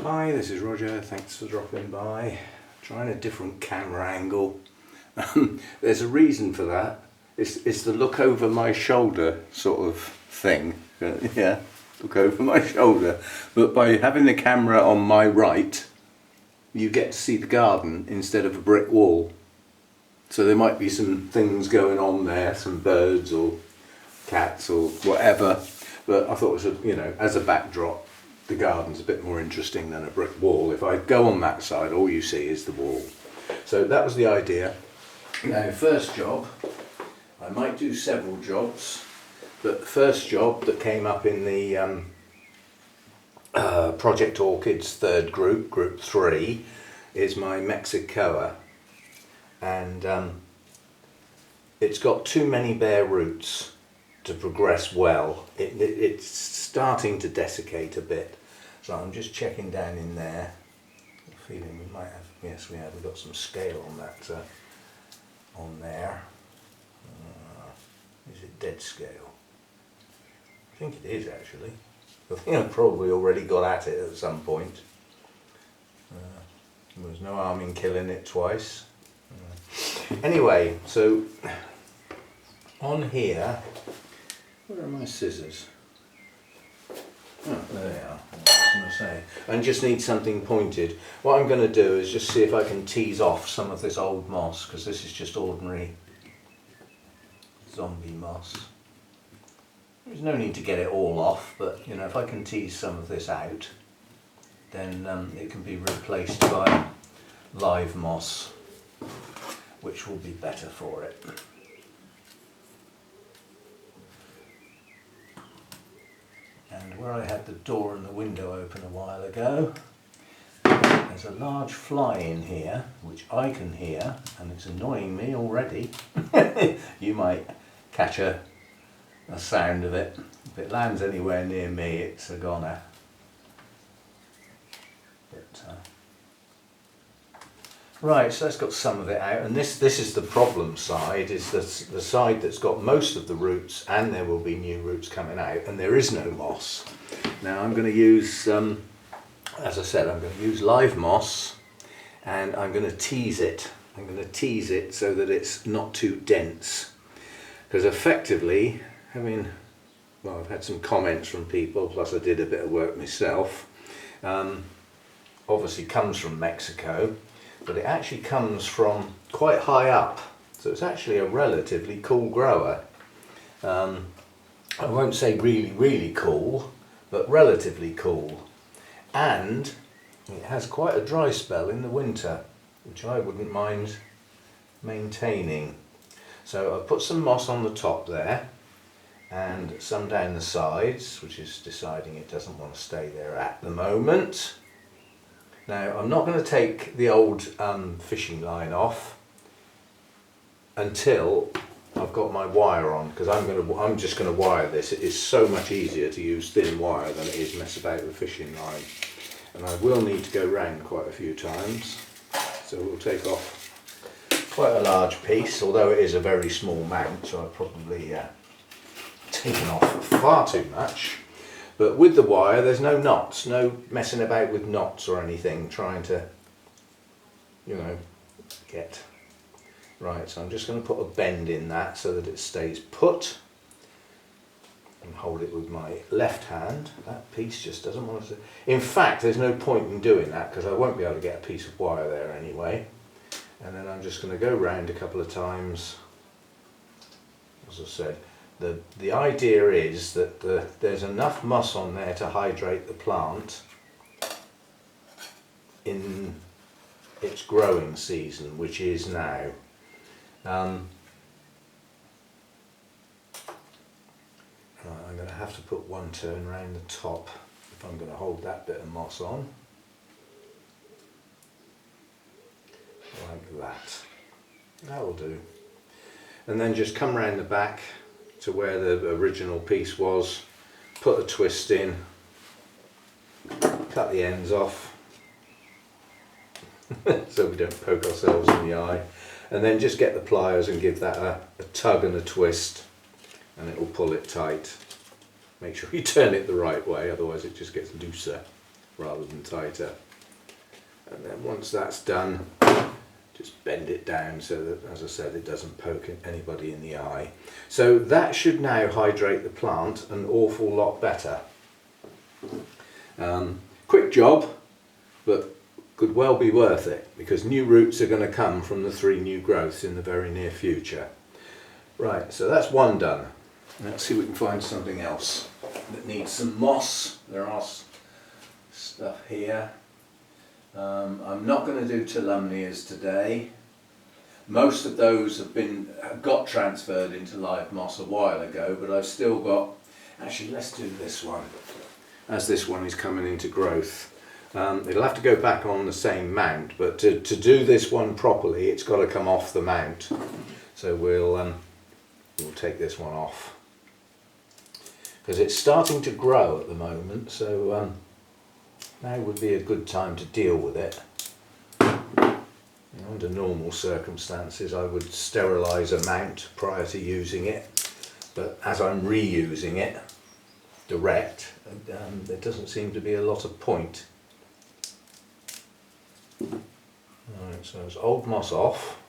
Hi, this is Roger, thanks for dropping by. Trying a different camera angle. There's a reason for that. It's the look over my shoulder sort of thing. Yeah, look over my shoulder. But by having the camera on my right, you get to see the garden instead of a brick wall. So there might be some things going on there, some birds or cats or whatever. But I thought it was, as a backdrop, the garden's a bit more interesting than a brick wall. If I go on that side, all you see is the wall. So that was the idea. Now, first job, I might do several jobs, but the first job that came up in the Project Orchids third group, group 3, is my Mexicoa. And it's got too many bare roots to progress well. It's starting to desiccate a bit, so I'm just checking down in there. I'm feeling we might have, yes we have, we've got some scale on that, on there. Is it dead scale? I think it is actually. I think I've probably already got at it at some point. There's no harm in killing it twice. Anyway, so on here, where are my scissors? Oh, there they are. I was going to say. I just need something pointed. What I'm going to do is just see if I can tease off some of this old moss, because this is just ordinary zombie moss. There's no need to get it all off, but if I can tease some of this out, then it can be replaced by live moss, which will be better for it. And where I had the door and the window open a while ago, there's a large fly in here, which I can hear, and it's annoying me already. You might catch a sound of it. If it lands anywhere near me, it's a goner. But, right, so that's got some of it out, and this is the problem side, is the side that's got most of the roots, and there will be new roots coming out, and there is no moss. Now I'm going to use, as I said, I'm going to use live moss, and I'm going to tease it. I'm going to tease it so that it's not too dense, because effectively, I've had some comments from people, plus I did a bit of work myself. Obviously comes from Mexico, but it actually comes from quite high up, so it's actually a relatively cool grower. I won't say really cool, but relatively cool, and it has quite a dry spell in the winter, which I wouldn't mind maintaining. So I've put some moss on the top there and some down the sides, which is deciding it doesn't want to stay there at the moment. Now, I'm not going to take the old fishing line off until I've got my wire on, because I'm just going to wire this. It is so much easier to use thin wire than it is mess about with fishing line. And I will need to go round quite a few times, so we'll take off quite a large piece, although it is a very small mount, so I've probably taken off far too much. But with the wire, there's no knots, no messing about with knots or anything, trying to, get. Right, so I'm just going to put a bend in that so that it stays put. And hold it with my left hand. That piece just doesn't want to... In fact, there's no point in doing that, because I won't be able to get a piece of wire there anyway. And then I'm just going to go round a couple of times. As I said, the idea is that there's enough moss on there to hydrate the plant in its growing season, which is now. I'm going to have to put one turn around the top if I'm going to hold that bit of moss on. Like that. That'll do. And then just come round the back to where the original piece was, put a twist in, cut the ends off so we don't poke ourselves in the eye, and then just get the pliers and give that a tug and a twist, and it will pull it tight. Make sure you turn it the right way, otherwise it just gets looser rather than tighter. And then once that's done, just bend it down so that, as I said, it doesn't poke anybody in the eye. So that should now hydrate the plant an awful lot better. Quick job, but could well be worth it, because new roots are going to come from the 3 new growths in the very near future. Right, so that's one done. Let's see if we can find something else that needs some moss. There are stuff here. I'm not going to do Tulumnias today. Most of those got transferred into live moss a while ago, but I've still got, actually let's do this one, as this one is coming into growth. It'll have to go back on the same mount, but to do this one properly, it's got to come off the mount. So we'll take this one off, because it's starting to grow at the moment, so now would be a good time to deal with it. Under normal circumstances I would sterilise a mount prior to using it, but as I'm reusing it direct, there doesn't seem to be a lot of point. Right, so it's old moss off.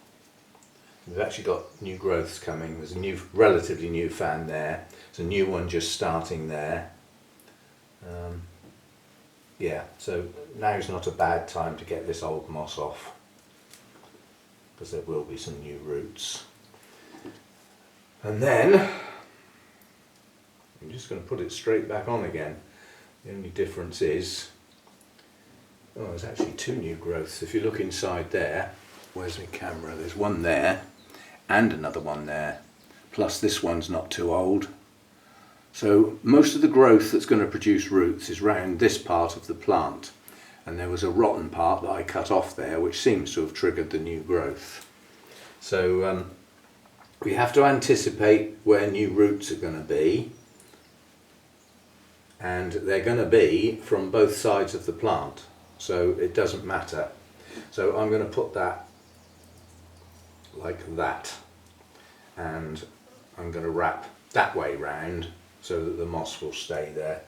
We've actually got new growths coming. There's a relatively new fan there. There's a new one just starting there. Yeah, so now's not a bad time to get this old moss off, because there will be some new roots. And then I'm just going to put it straight back on again. The only difference is, oh, there's actually 2 new growths. If you look inside there, where's my camera? There's one there and another one there, plus this one's not too old. So most of the growth that's going to produce roots is round this part of the plant, and there was a rotten part that I cut off there which seems to have triggered the new growth. So we have to anticipate where new roots are going to be, and they're going to be from both sides of the plant, so it doesn't matter. So I'm going to put that like that, and I'm going to wrap that way round so that the moss will stay there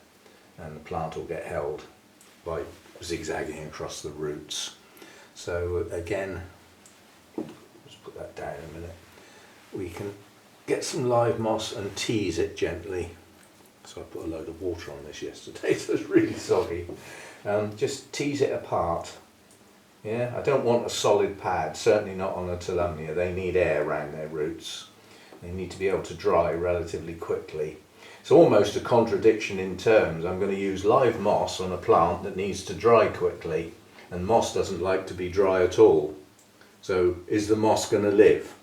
and the plant will get held by zigzagging across the roots. So again, let's put that down a minute. We can get some live moss and tease it gently. So I put a load of water on this yesterday, so it's really soggy. Just tease it apart. Yeah, I don't want a solid pad, certainly not on a Tulumnia. They need air around their roots. They need to be able to dry relatively quickly. It's almost a contradiction in terms. I'm going to use live moss on a plant that needs to dry quickly, and moss doesn't like to be dry at all. So is the moss going to live?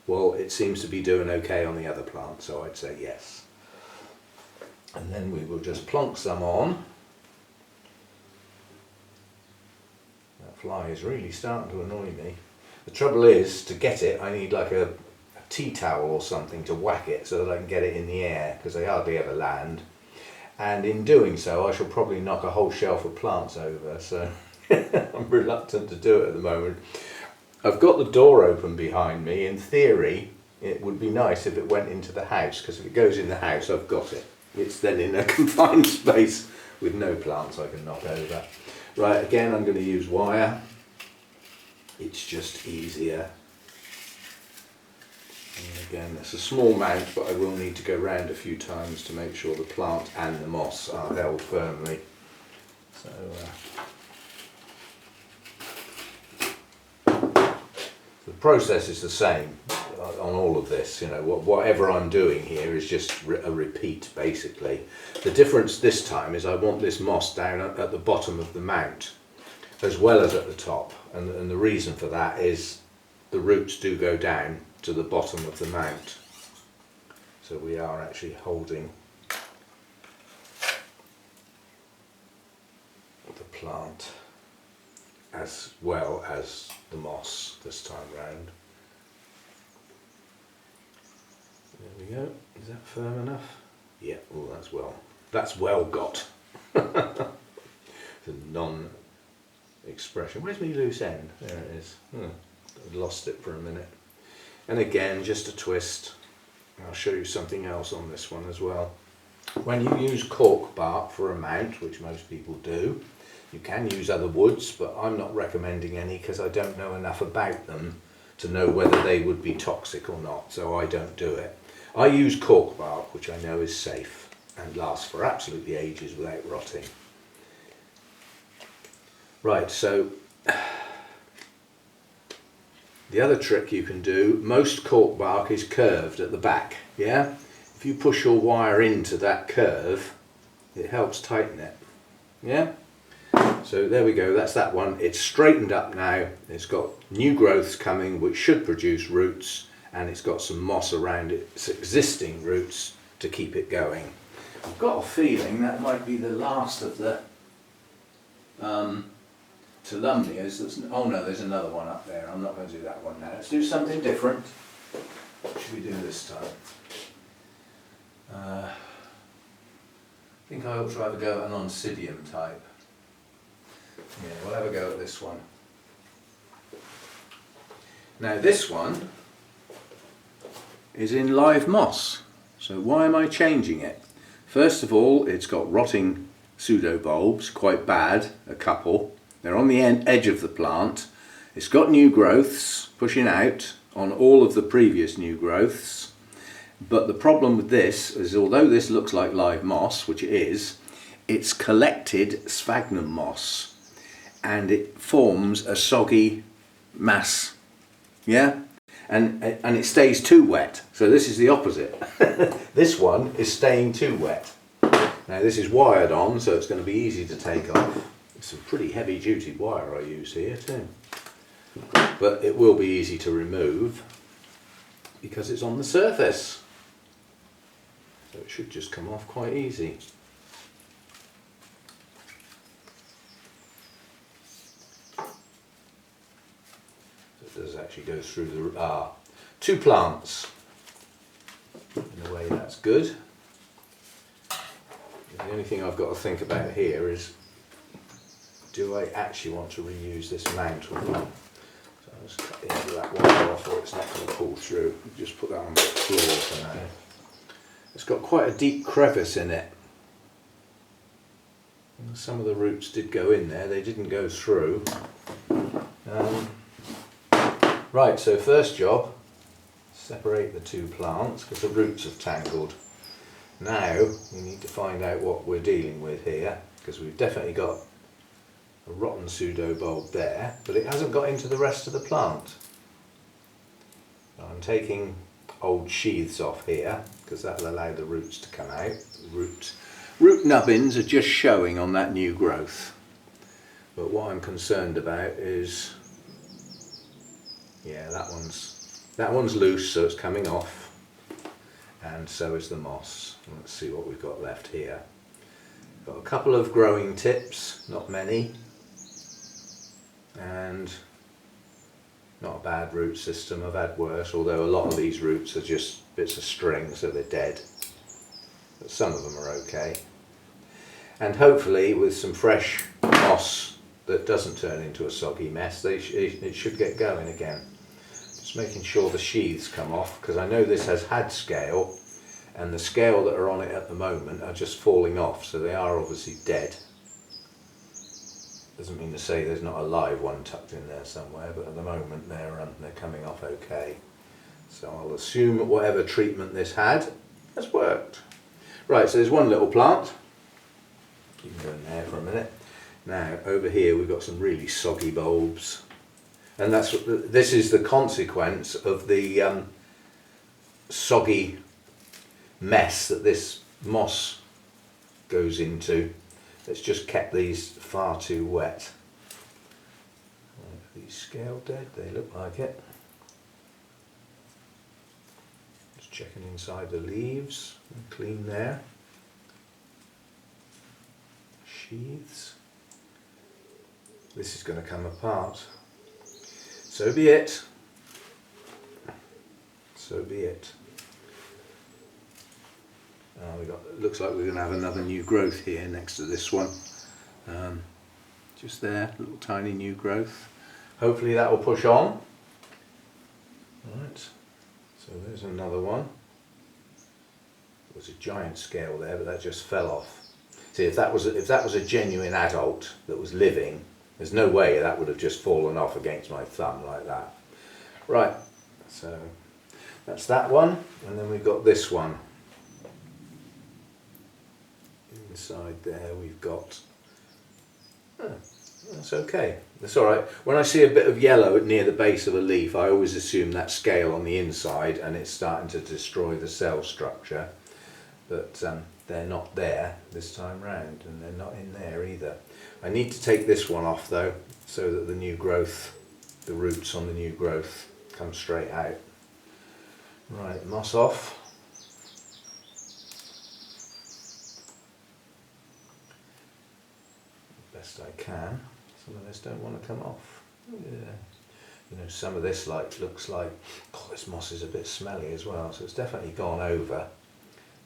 Well, it seems to be doing okay on the other plant, so I'd say yes. And then we will just plonk some on. That fly is really starting to annoy me. The trouble is, to get it, I need like a tea towel or something to whack it so that I can get it in the air, because they hardly ever land. And in doing so, I shall probably knock a whole shelf of plants over, so I'm reluctant to do it at the moment. I've got the door open behind me. In theory, it would be nice if it went into the house, because if it goes in the house, I've got it. It's then in a confined space with no plants I can knock over. Right, again, I'm going to use wire. It's just easier. And again, it's a small mount, but I will need to go round a few times to make sure the plant and the moss are held firmly. So the process is the same on all of this. You know, whatever I'm doing here is just a repeat, basically. The difference this time is I want this moss down at the bottom of the mount as well as at the top, and the reason for that is the roots do go down to the bottom of the mount, so we are actually holding the plant as well as the moss this time round. There we go. Is that firm enough? Yeah. Oh, that's well got. The non-expression. Where's my loose end? There it is. I'd lost it for a minute. And again, just a twist. I'll show you something else on this one as well. When you use cork bark for a mount, which most people do, You can use other woods, but I'm not recommending any because I don't know enough about them to know whether they would be toxic or not, so I don't do it. I use cork bark, which I know is safe and lasts for absolutely ages without rotting. Right, so the other trick you can do, most cork bark is curved at the back, yeah? If you push your wire into that curve, it helps tighten it, yeah? So there we go, that's that one. It's straightened up now, it's got new growths coming which should produce roots, and it's got some moss around its existing roots to keep it going. I've got a feeling that might be the last of the Tulumnias. Oh no, there's another one up there. I'm not going to do that one now. Let's do something different. What should we do this time? I think I ought to have a go at an Oncidium type. Yeah, we'll have a go at this one. Now this one is in live moss. So why am I changing it? First of all, it's got rotting pseudobulbs, quite bad, a couple. They're on the edge of the plant. It's got new growths pushing out on all of the previous new growths. But the problem with this is, although this looks like live moss, which it is, it's collected sphagnum moss and it forms a soggy mass, yeah? And it stays too wet. So this is the opposite. This one is staying too wet. Now this is wired on, so it's going to be easy to take off. It's some pretty heavy duty wire I use here too. But it will be easy to remove because it's on the surface. So it should just come off quite easy. So it does actually go through the... two plants. In a way that's good. The only thing I've got to think about here is, do I actually want to reuse this mount or not? So I'll just cut the end of that wire off or it's not going to pull through. Just put that on the floor for now. It's got quite a deep crevice in it. And some of the roots did go in there, they didn't go through. Right, so first job, separate the two plants because the roots have tangled. Now we need to find out what we're dealing with here, because we've definitely got a rotten pseudobulb there, but it hasn't got into the rest of the plant. I'm taking old sheaths off here because that'll allow the roots to come out. Root nubbins are just showing on that new growth, but what I'm concerned about is, yeah, that one's loose, so it's coming off, and so is the moss. Let's see what we've got left here. Got a couple of growing tips, not many, and not a bad root system. I've had worse, although a lot of these roots are just bits of string, so they're dead. But some of them are okay. And hopefully with some fresh moss that doesn't turn into a soggy mess, it should get going again. Just making sure the sheaths come off, because I know this has had scale, and the scale that are on it at the moment are just falling off, so they are obviously dead. Doesn't mean to say there's not a live one tucked in there somewhere, but at the moment they're coming off okay. So I'll assume that whatever treatment this had has worked. Right, so there's one little plant. You can go in there for a minute. Now over here we've got some really soggy bulbs, and this is the consequence of the soggy mess that this moss goes into. It's just kept these far too wet. Are these scale dead? They look like it. Just checking inside the leaves. Clean there. Sheaths. This is going to come apart. So be it. So be it. Looks like we're going to have another new growth here next to this one. Just there, little tiny new growth. Hopefully that will push on. Right, so there's another one. There was a giant scale there, but that just fell off. See, if that was a genuine adult that was living, there's no way that would have just fallen off against my thumb like that. Right, so that's that one, and then we've got this one. Inside there we've got, that's okay, that's alright. When I see a bit of yellow near the base of a leaf, I always assume that's scale on the inside and it's starting to destroy the cell structure, but they're not there this time round, and they're not in there either. I need to take this one off though, so that the new growth, the roots on the new growth come straight out. Right, moss off. Best I can. Some of this don't want to come off. Yeah. You know, some of this looks like, oh, this moss is a bit smelly as well, so it's definitely gone over.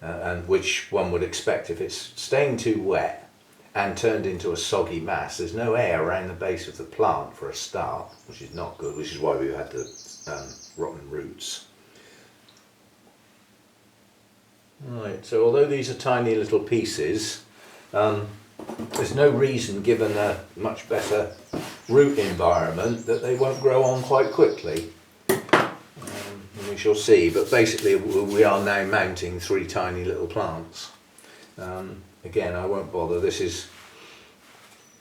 And which one would expect if it's staying too wet and turned into a soggy mass. There's no air around the base of the plant for a start, which is not good, which is why we've had the rotten roots. Right, so although these are tiny little pieces, there's no reason, given a much better root environment, that they won't grow on quite quickly. And we shall see, but basically we are now mounting 3 tiny little plants. Again, I won't bother, this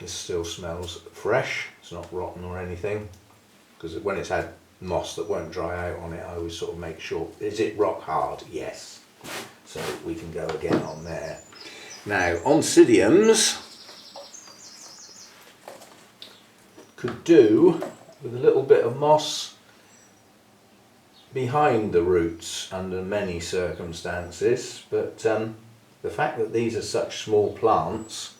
still smells fresh, it's not rotten or anything, because when it's had moss that won't dry out on it, I always sort of make sure, is it rock hard? Yes. So we can go again on there. Now, Oncidiums could do with a little bit of moss behind the roots under many circumstances, but the fact that these are such small plants,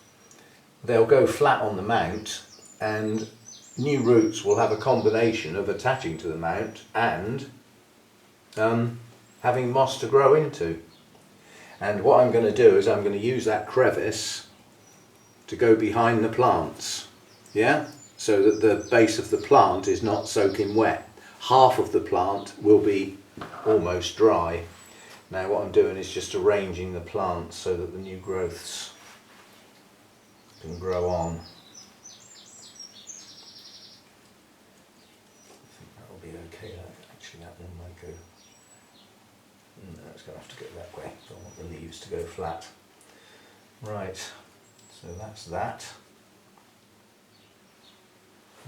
they'll go flat on the mount, and new roots will have a combination of attaching to the mount and having moss to grow into. And what I'm going to do is I'm going to use that crevice to go behind the plants, yeah, so that the base of the plant is not soaking wet. Half of the plant will be almost dry. Now what I'm doing is just arranging the plants so that the new growths can grow on. I think that'll be okay. Actually, that one might go. No, it's going to have to go that way. I want the leaves to go flat. Right, so that's that.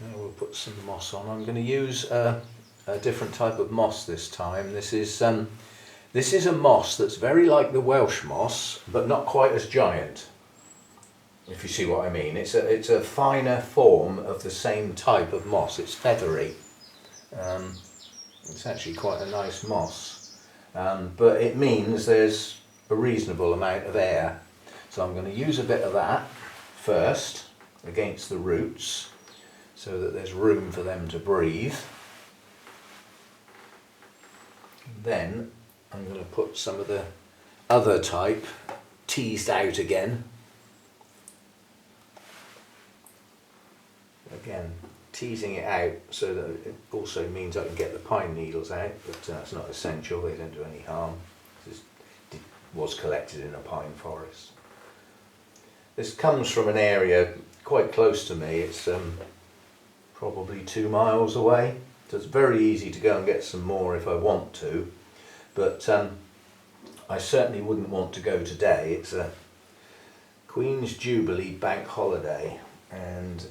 Now we'll put some moss on. I'm going to use a different type of moss this time. This is a moss that's very like the Welsh moss, but not quite as giant, if you see what I mean. It's a finer form of the same type of moss. It's feathery. It's actually quite a nice moss. But it means there's a reasonable amount of air. So I'm going to use a bit of that first against the roots so that there's room for them to breathe. Then I'm going to put some of the other type teased out again. Again, teasing it out so that it also means I can get the pine needles out, but it's not essential, they don't do any harm. This was collected in a pine forest. This comes from an area quite close to me. It's probably 2 miles away, so it's very easy to go and get some more if I want to, but I certainly wouldn't want to go today. It's a Queen's Jubilee bank holiday and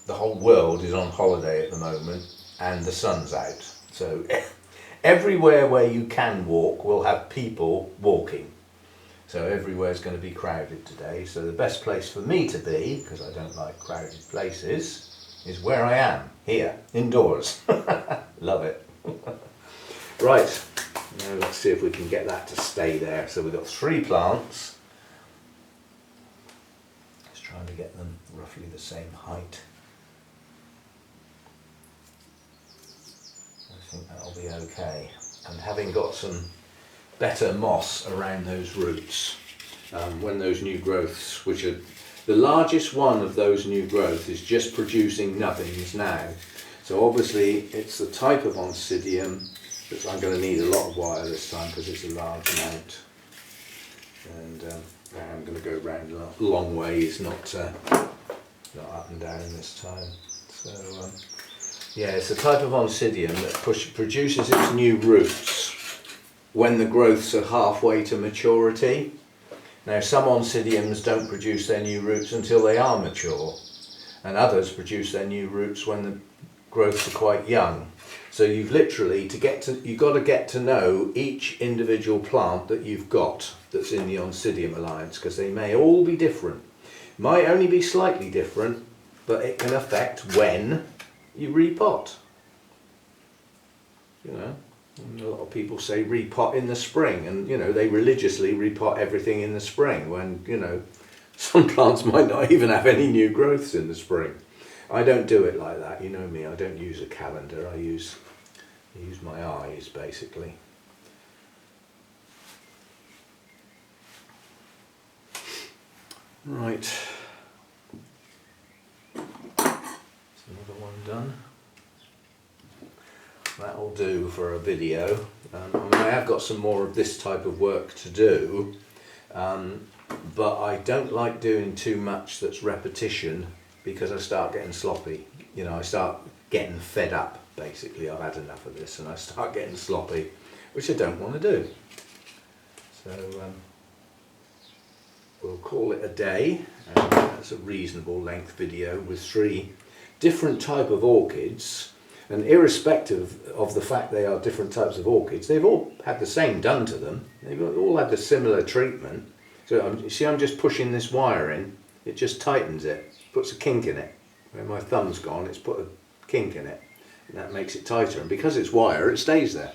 the whole world is on holiday at the moment and the sun's out, so everywhere where you can walk will have people walking, so everywhere's going to be crowded today. So the best place for me to be, because I don't like crowded places, is where I am, here, indoors. Love it. Right, now let's see if we can get that to stay there. So we've got 3 plants. Just trying to get them roughly the same height. I think that'll be okay. And having got some better moss around those roots, when those new growths, which are the largest one of those new growths, is just producing nubbins now. So obviously it's the type of Oncidium that I'm going to need a lot of wire this time because it's a large amount. And I'm going to go round a long ways, not up and down this time. So yeah, it's a type of Oncidium that produces its new roots when the growths are halfway to maturity. Now some Oncidiums don't produce their new roots until they are mature, and others produce their new roots when the growths are quite young. So you've literally, you've got to get to know each individual plant that you've got that's in the Oncidium Alliance, because they may all be different. Might only be slightly different, but it can affect when you repot. You know, and a lot of people say repot in the spring, and you know, they religiously repot everything in the spring when, you know, some plants might not even have any new growths in the spring. I don't do it like that, you know me, I don't use a calendar, I use my eyes basically. Right, that's another one done. That'll do for a video. I mean, I have got some more of this type of work to do, but I don't like doing too much that's repetition, because I start getting sloppy. You know, I start getting fed up basically. I've had enough of this and I start getting sloppy, which I don't want to do. So we'll call it a day, and that's a reasonable length video with 3 different type of orchids, and irrespective of the fact they are different types of orchids, they've all had the same done to them. They've all had the similar treatment. So you see, I'm just pushing this wire in, it just tightens it, puts a kink in it. Where my thumb's gone, it's put a kink in it, and that makes it tighter, and because it's wire, it stays there.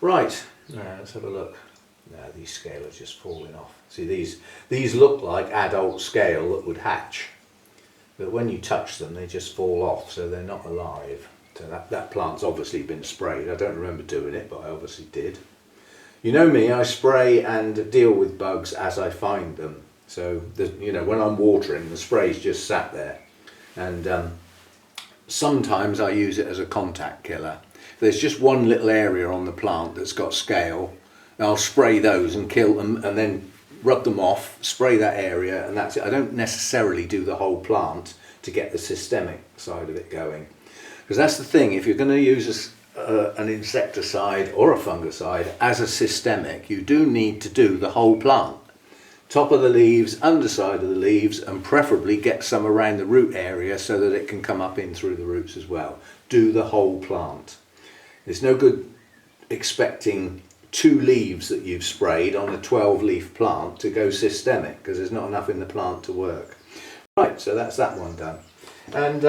Right, now let's have a look. Now these scale are just falling off. See, these look like adult scale that would hatch, but when you touch them they just fall off, so they're not alive. So that plant's obviously been sprayed. I don't remember doing it, but I obviously did. You know me, I spray and deal with bugs as I find them. So, you know, when I'm watering, the spray's just sat there, and sometimes I use it as a contact killer. If there's just one little area on the plant that's got scale, I'll spray those and kill them, and then rub them off, spray that area, and that's it. I don't necessarily do the whole plant to get the systemic side of it going, because that's the thing. If you're going to use an insecticide or a fungicide as a systemic, you do need to do the whole plant. Top of the leaves, underside of the leaves, and preferably get some around the root area so that it can come up in through the roots as well. Do the whole plant. It's no good expecting 2 leaves that you've sprayed on a 12-leaf plant to go systemic, because there's not enough in the plant to work. Right, so that's that one done. And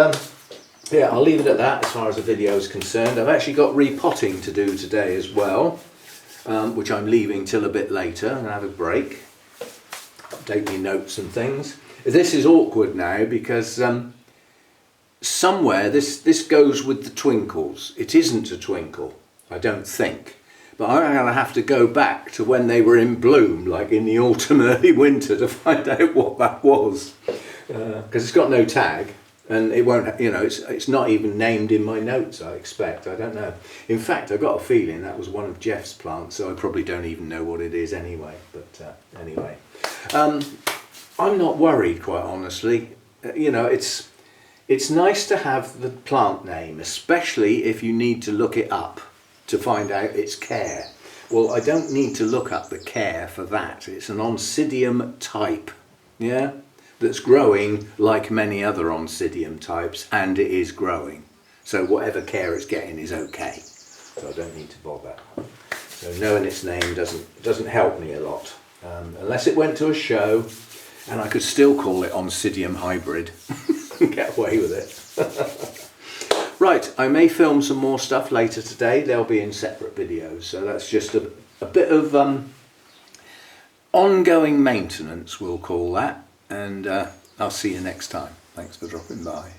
yeah, I'll leave it at that as far as the video is concerned. I've actually got repotting to do today as well, which I'm leaving till a bit later and have a break. Update me notes and things. This is awkward now because somewhere this goes with the twinkles. It isn't a twinkle, I don't think, but I'm going to have to go back to when they were in bloom, like in the autumn, early winter, to find out what that was, because it's got no tag, and it won't, you know, it's not even named in my notes, I expect. I don't know. In fact, I got a feeling that was one of Jeff's plants, so I probably don't even know what it is anyway. But anyway, I'm not worried, quite honestly. You know, it's nice to have the plant name, especially if you need to look it up to find out its care. Well, I don't need to look up the care for that. It's an Oncidium type, yeah, that's growing like many other Oncidium types, and it is growing. So whatever care it's getting is okay. So I don't need to bother. So knowing its name doesn't help me a lot, unless it went to a show, and I could still call it Oncidium hybrid and get away with it. Right, I may film some more stuff later today. They'll be in separate videos, so that's just a bit of ongoing maintenance, we'll call that, and I'll see you next time. Thanks for dropping by.